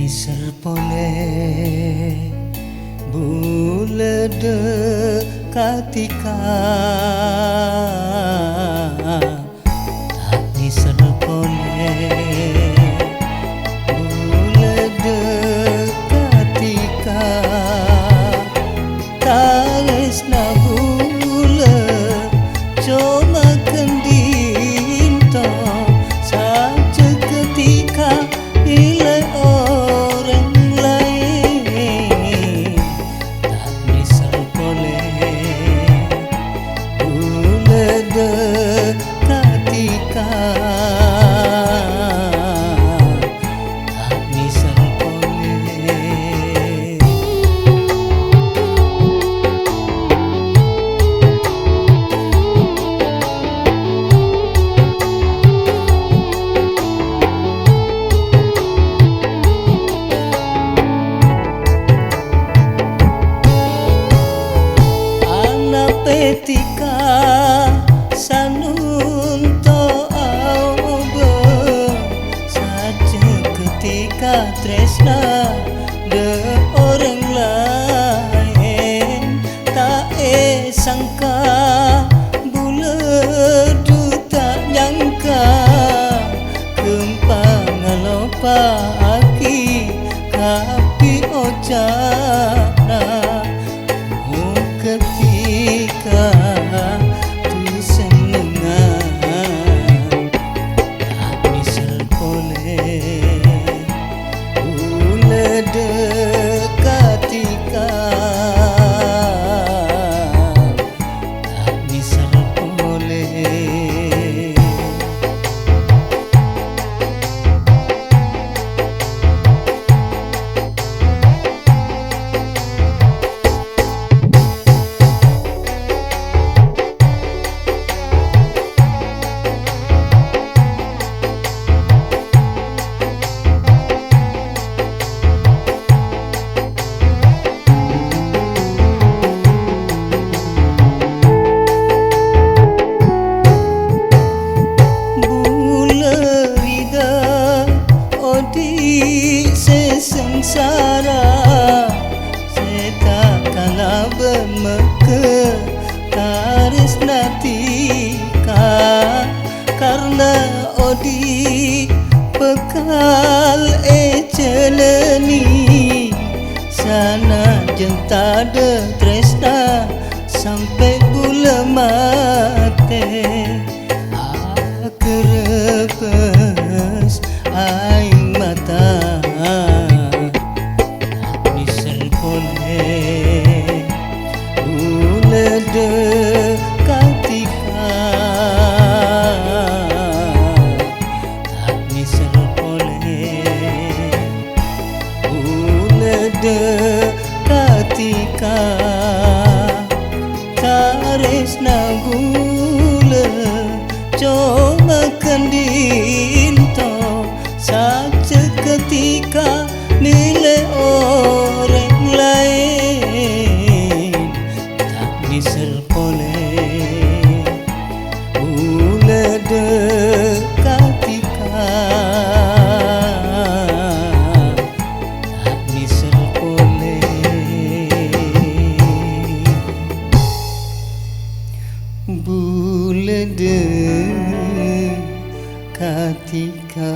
serpone bulede katika tak ni serpone bulede katika taris na bule cuma kendinto saja ketika nilai orang lain tak bisa boleh bulede ketika tak bisa boleh. Ketika sanunto aubo saja ketika tresna de orang lain tak sangka buledu tak nyangka kempang lupa aki kapi ojana ketika tu senengan tak bisa boleh bulede ketika tak bisa boleh. Sengsara saya takkanlah bermeke taris natika karena odi bekal celeni sana jenta de tresna sampai bula mate akerebes aing mata bulede ketika tak bisa boleh bulede ketika taris na bule cuma kendinto saja ketika nilai orang lain tak bisa boleh bulede ketika tak bisa boleh bulede ketika